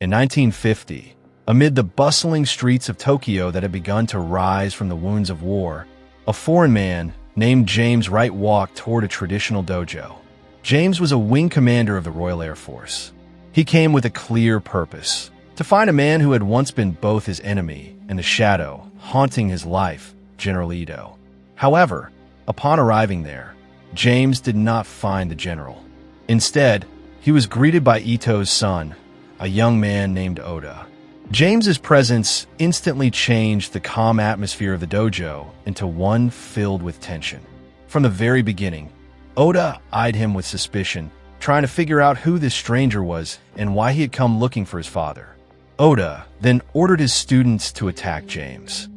In 1950, amid the bustling streets of Tokyo that had begun to rise from the wounds of war, a foreign man named James Wright walked toward a traditional dojo. James was a wing commander of the Royal Air Force. He came with a clear purpose: to find a man who had once been both his enemy and the shadow haunting his life, General Ito. However, upon arriving there, James did not find the general. Instead, he was greeted by Ito's son, a young man named Oda. James's presence instantly changed the calm atmosphere of the dojo into one filled with tension. From the very beginning, Oda eyed him with suspicion, trying to figure out who this stranger was and why he had come looking for his father. Oda then ordered his students to attack James.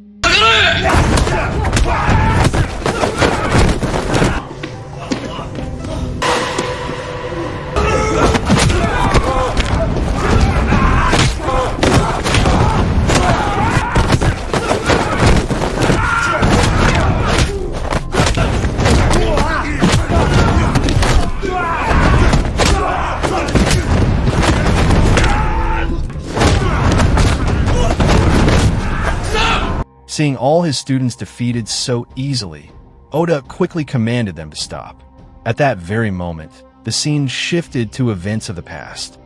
Seeing all his students defeated so easily, Oda quickly commanded them to stop. At that very moment, the scene shifted to events of the past.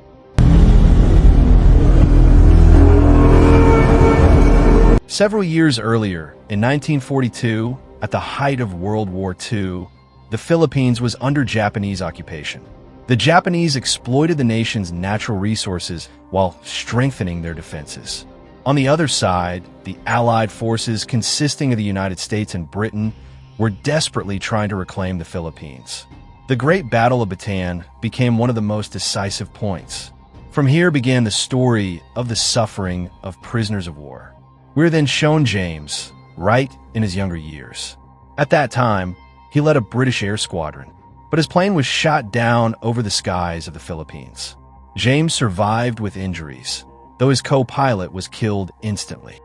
Several years earlier, in 1942, at the height of World War II, the Philippines was under Japanese occupation. The Japanese exploited the nation's natural resources while strengthening their defenses. On the other side, the Allied forces, consisting of the United States and Britain, were desperately trying to reclaim the Philippines. The Great Battle of Bataan became one of the most decisive points. From here began the story of the suffering of prisoners of war. We are then shown James, right in his younger years. At that time, he led a British air squadron, but his plane was shot down over the skies of the Philippines. James survived with injuries, though his co-pilot was killed instantly.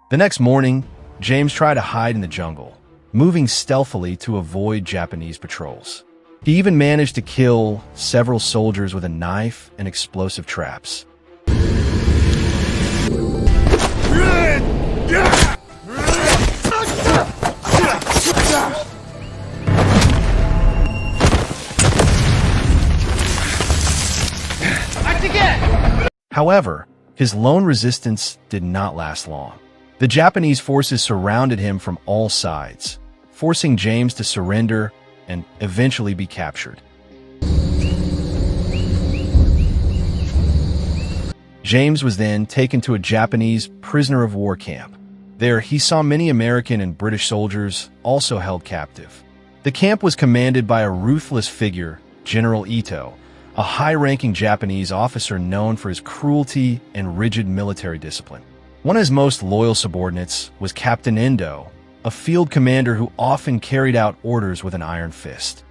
The next morning, James tried to hide in the jungle, moving stealthily to avoid Japanese patrols. He even managed to kill several soldiers with a knife and explosive traps. However, his lone resistance did not last long. The Japanese forces surrounded him from all sides, forcing James to surrender and eventually be captured. James was then taken to a Japanese prisoner of war camp. There, he saw many American and British soldiers also held captive. The camp was commanded by a ruthless figure, General Ito, a high-ranking Japanese officer known for his cruelty and rigid military discipline. One of his most loyal subordinates was Captain Endo, a field commander who often carried out orders with an iron fist.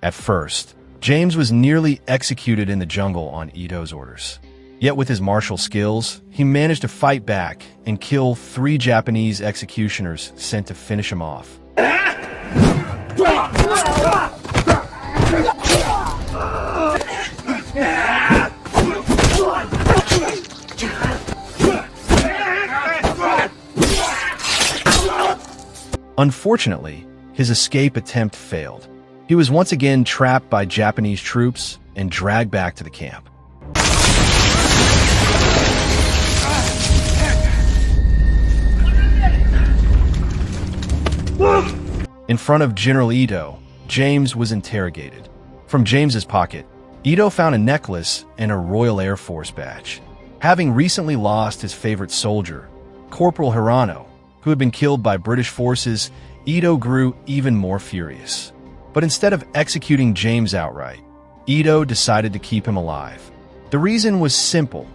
At first, James was nearly executed in the jungle on Ito's orders. Yet with his martial skills, he managed to fight back and kill 3 Japanese executioners sent to finish him off. Unfortunately, his escape attempt failed. He was once again trapped by Japanese troops and dragged back to the camp. In front of General Ito, James was interrogated. From James's pocket, Ito found a necklace and a Royal Air Force badge. Having recently lost his favorite soldier, Corporal Hirano, who had been killed by British forces, Ito grew even more furious. But instead of executing James outright, Ito decided to keep him alive. The reason was simple.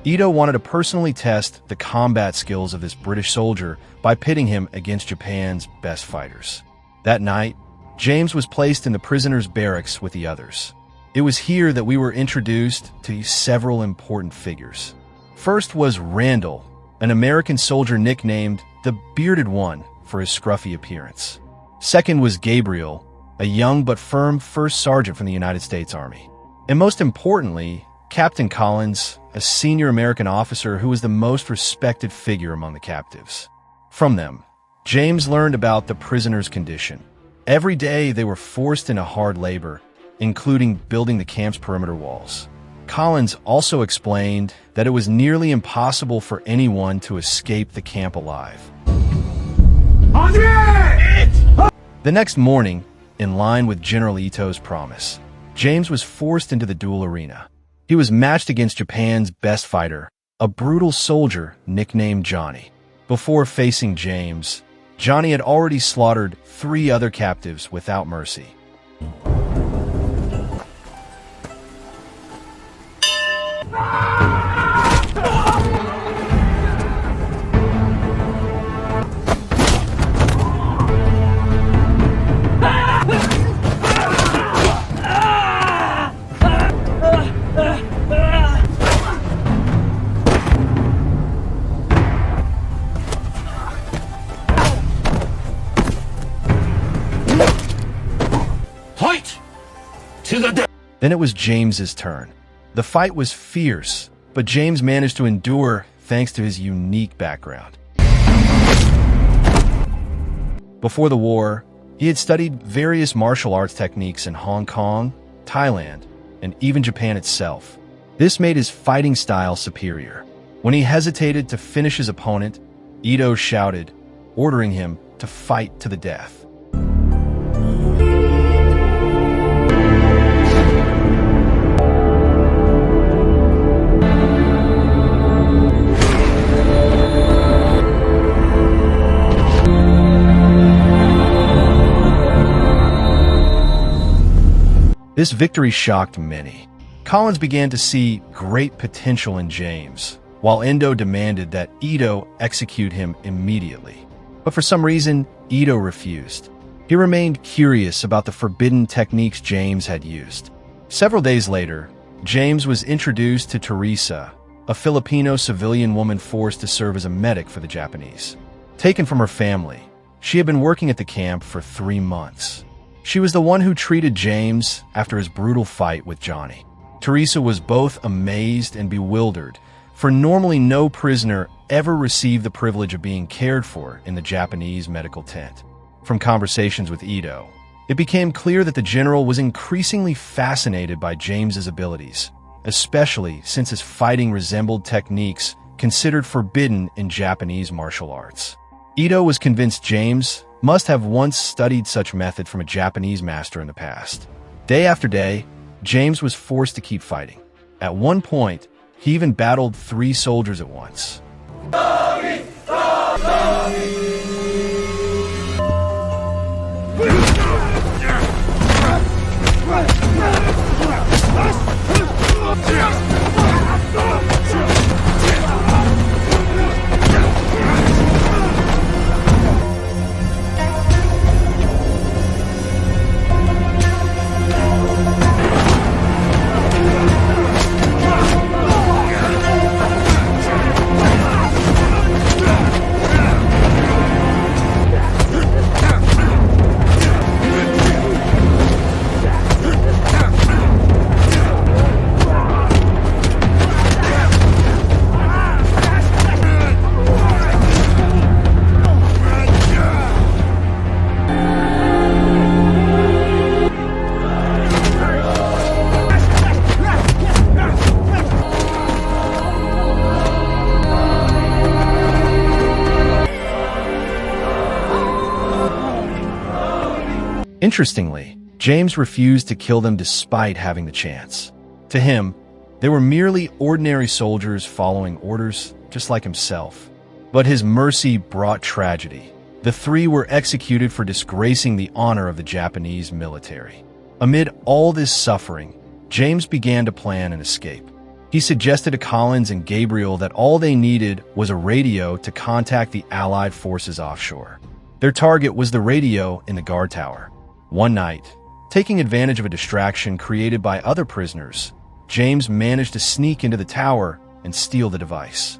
Ito wanted to personally test the combat skills of this British soldier by pitting him against Japan's best fighters. That night, James was placed in the prisoner's barracks with the others. It was here that we were introduced to several important figures. First was Randall, an American soldier nicknamed the Bearded One for his scruffy appearance. Second was Gabriel, a young but firm first sergeant from the United States Army. And most importantly, Captain Collins, a senior American officer who was the most respected figure among the captives. From them, James learned about the prisoners' condition. Every day they were forced into hard labor, including building the camp's perimeter walls. Collins also explained that it was nearly impossible for anyone to escape the camp alive. The next morning, in line with General Ito's promise, James was forced into the duel arena. He was matched against Japan's best fighter, a brutal soldier nicknamed Johnny. Before facing James, Johnny had already slaughtered 3 other captives without mercy. Fight to the death. Then it was James's turn. The fight was fierce, but James managed to endure thanks to his unique background. Before the war, he had studied various martial arts techniques in Hong Kong, Thailand, and even Japan itself. This made his fighting style superior. When he hesitated to finish his opponent, Ito shouted, ordering him to fight to the death. This victory shocked many. Collins began to see great potential in James, while Endo demanded that Ito execute him immediately. But for some reason, Ito refused. He remained curious about the forbidden techniques James had used. Several days later, James was introduced to Teresa, a Filipino civilian woman forced to serve as a medic for the Japanese. Taken from her family, she had been working at the camp for 3 months. She was the one who treated James after his brutal fight with Johnny. Teresa was both amazed and bewildered, for normally no prisoner ever received the privilege of being cared for in the Japanese medical tent. From conversations with Ito, it became clear that the general was increasingly fascinated by James's abilities, especially since his fighting resembled techniques considered forbidden in Japanese martial arts. Ito was convinced James must have once studied such method from a Japanese master in the past. Day after day, James was forced to keep fighting. At one point, he even battled 3 soldiers at once. Interestingly, James refused to kill them despite having the chance. To him, they were merely ordinary soldiers following orders, just like himself. But his mercy brought tragedy. The 3 were executed for disgracing the honor of the Japanese military. Amid all this suffering, James began to plan an escape. He suggested to Collins and Gabriel that all they needed was a radio to contact the Allied forces offshore. Their target was the radio in the guard tower. One night, taking advantage of a distraction created by other prisoners, James managed to sneak into the tower and steal the device.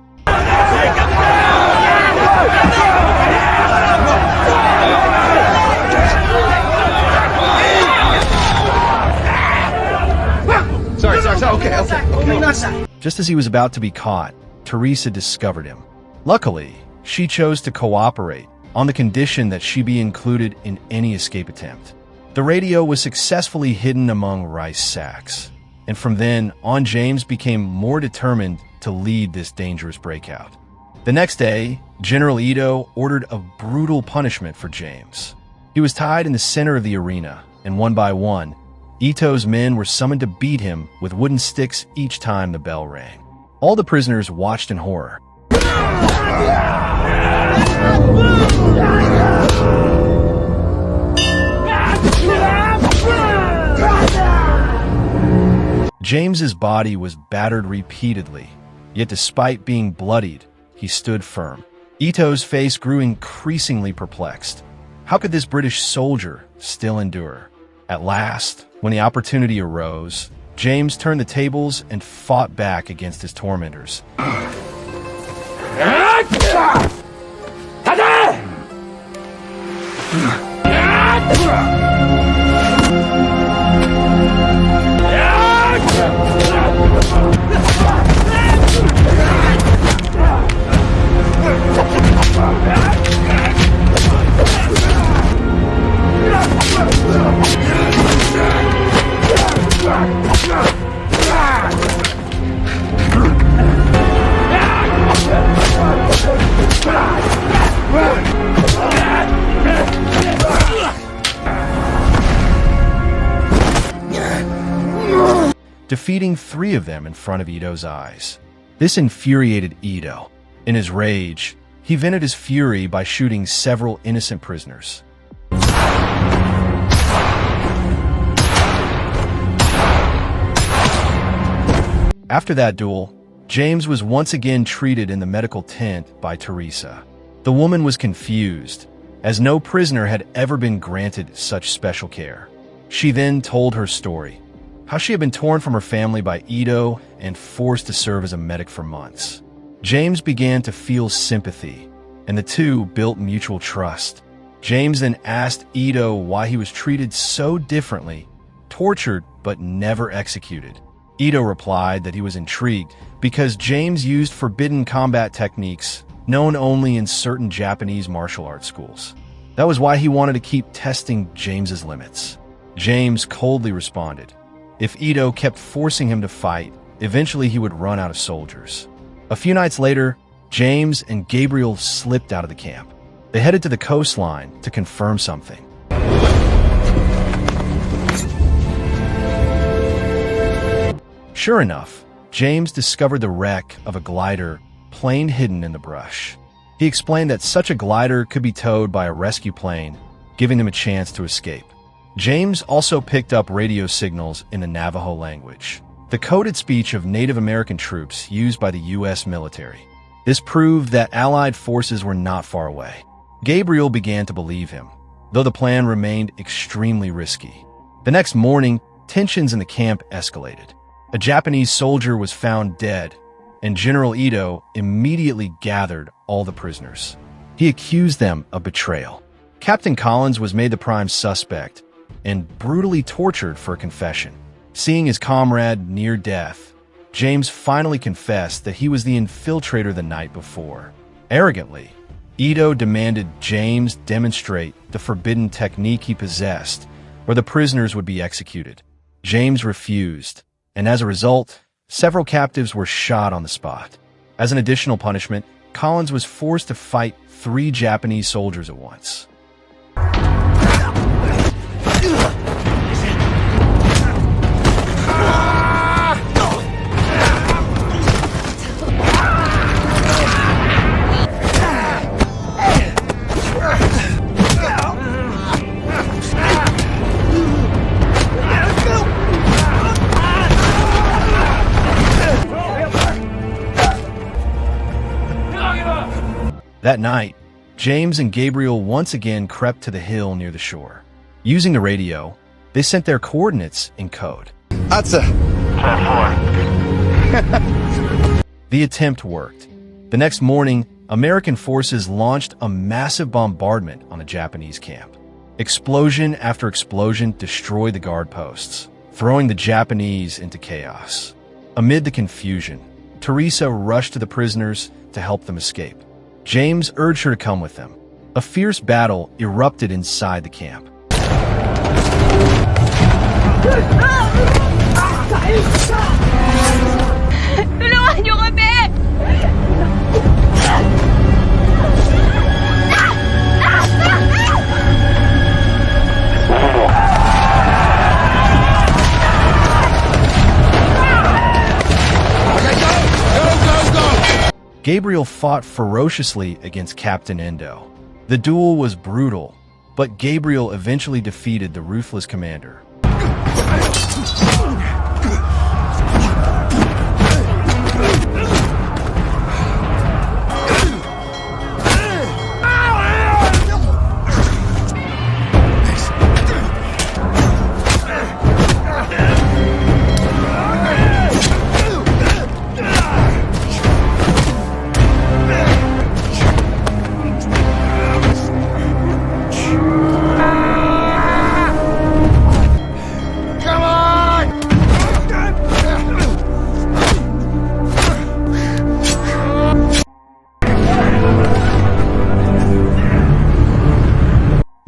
Sorry, okay. Just as he was about to be caught, Teresa discovered him. Luckily, she chose to cooperate on the condition that she be included in any escape attempt. The radio was successfully hidden among rice sacks, and from then on, James became more determined to lead this dangerous breakout. The next day, General Ito ordered a brutal punishment for James. He was tied in the center of the arena, and one by one, Ito's men were summoned to beat him with wooden sticks each time the bell rang. All the prisoners watched in horror. James's body was battered repeatedly, yet despite being bloodied, he stood firm. Ito's face grew increasingly perplexed. How could this British soldier still endure? At last, when the opportunity arose, James turned the tables and fought back against his tormentors. Defeating 3 of them in front of Ito's eyes. This infuriated Ito. In his rage, he vented his fury by shooting several innocent prisoners. After that duel, James was once again treated in the medical tent by Teresa. The woman was confused, as no prisoner had ever been granted such special care. She then told her story, how she had been torn from her family by Ito and forced to serve as a medic for months. James began to feel sympathy, and the two built mutual trust. James then asked Ito why he was treated so differently, tortured but never executed. Ito replied that he was intrigued because James used forbidden combat techniques known only in certain Japanese martial arts schools. That was why he wanted to keep testing James's limits. James coldly responded, if Ito kept forcing him to fight, eventually he would run out of soldiers. A few nights later, James and Gabriel slipped out of the camp. They headed to the coastline to confirm something. Sure enough, James discovered the wreck of a glider plain hidden in the brush. He explained that such a glider could be towed by a rescue plane, giving them a chance to escape. James also picked up radio signals in the Navajo language, the coded speech of Native American troops used by the U.S. military. This proved that Allied forces were not far away. Gabriel began to believe him, though the plan remained extremely risky. The next morning, tensions in the camp escalated. A Japanese soldier was found dead, and General Ito immediately gathered all the prisoners. He accused them of betrayal. Captain Collins was made the prime suspect and brutally tortured for a confession. Seeing his comrade near death, James finally confessed that he was the infiltrator the night before. Arrogantly, Ito demanded James demonstrate the forbidden technique he possessed, or the prisoners would be executed. James refused, and as a result, several captives were shot on the spot. As an additional punishment, Collins was forced to fight 3 Japanese soldiers at once. That night, James and Gabriel once again crept to the hill near the shore. Using the radio, they sent their coordinates in code. That's a... The attempt worked. The next morning, American forces launched a massive bombardment on the Japanese camp. Explosion after explosion destroyed the guard posts, throwing the Japanese into chaos. Amid the confusion, Teresa rushed to the prisoners to help them escape. James urged her to come with them. A fierce battle erupted inside the camp. Tulungan niyo kami! Gabriel fought ferociously against Captain Endo. The duel was brutal, but Gabriel eventually defeated the ruthless commander.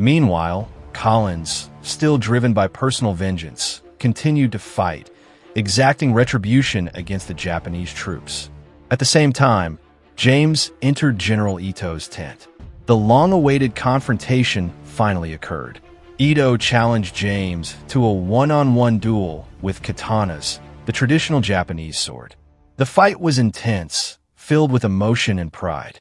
Meanwhile, Collins, still driven by personal vengeance, continued to fight, exacting retribution against the Japanese troops. At the same time, James entered General Ito's tent. The long-awaited confrontation finally occurred. Ito challenged James to a one-on-one duel with katanas, the traditional Japanese sword. The fight was intense, filled with emotion and pride.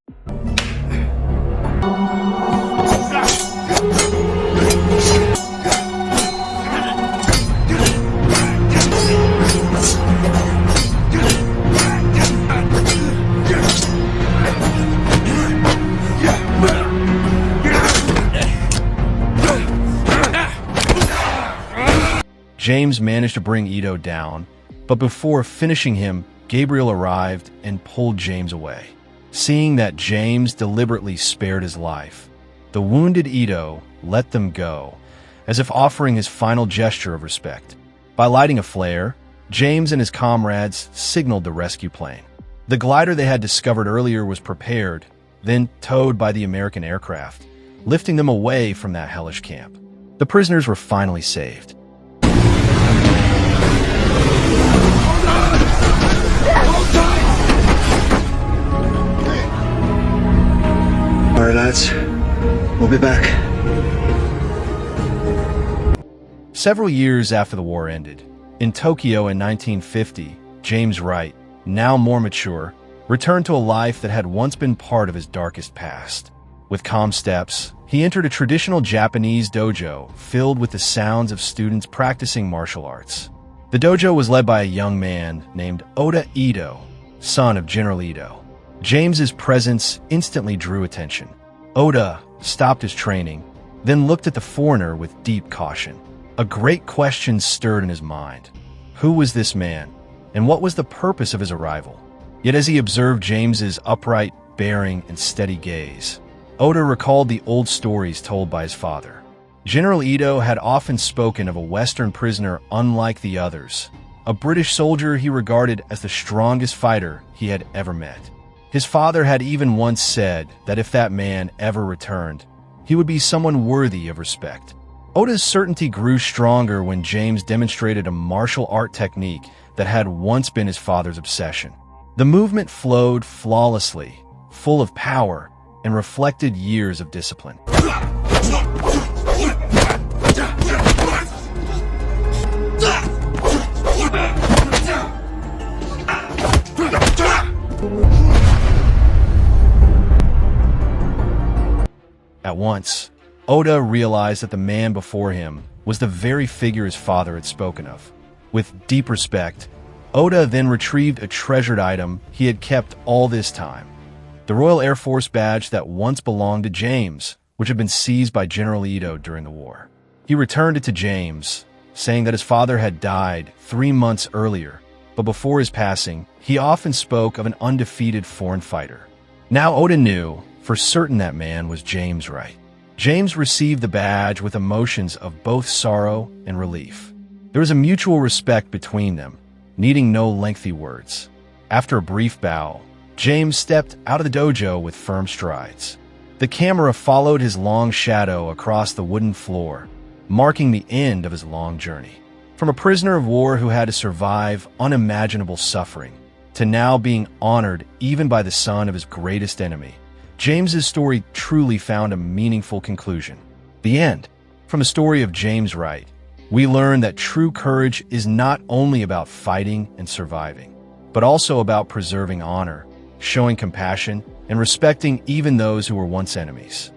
James managed to bring Ito down, but before finishing him, Gabriel arrived and pulled James away. Seeing that James deliberately spared his life, the wounded Ito let them go, as if offering his final gesture of respect. By lighting a flare, James and his comrades signaled the rescue plane. The glider they had discovered earlier was prepared, then towed by the American aircraft, lifting them away from that hellish camp. The prisoners were finally saved. All right, lads. We'll be back. Several years after the war ended, in Tokyo in 1950, James Wright, now more mature, returned to a life that had once been part of his darkest past. With calm steps, he entered a traditional Japanese dojo filled with the sounds of students practicing martial arts. The dojo was led by a young man named Oda Ito, son of General Ito. James's presence instantly drew attention. Oda stopped his training, then looked at the foreigner with deep caution. A great question stirred in his mind. Who was this man, and what was the purpose of his arrival? Yet as he observed James's upright bearing and steady gaze, Oda recalled the old stories told by his father. General Ito had often spoken of a Western prisoner unlike the others, a British soldier he regarded as the strongest fighter he had ever met. His father had even once said that if that man ever returned, he would be someone worthy of respect. Oda's certainty grew stronger when James demonstrated a martial art technique that had once been his father's obsession. The movement flowed flawlessly, full of power, and reflected years of discipline. At once, Oda realized that the man before him was the very figure his father had spoken of. With deep respect, Oda then retrieved a treasured item he had kept all this time, the Royal Air Force badge that once belonged to James, which had been seized by General Ito during the war. He returned it to James, saying that his father had died 3 months earlier, but before his passing, he often spoke of an undefeated foreign fighter. Now Oda knew for certain that man was James Wright. James received the badge with emotions of both sorrow and relief. There was a mutual respect between them, needing no lengthy words. After a brief bow, James stepped out of the dojo with firm strides. The camera followed his long shadow across the wooden floor, marking the end of his long journey. From a prisoner of war who had to survive unimaginable suffering, to now being honored even by the son of his greatest enemy, James's story truly found a meaningful conclusion. The end. From the story of James Wright, we learn that true courage is not only about fighting and surviving, but also about preserving honor, showing compassion, and respecting even those who were once enemies.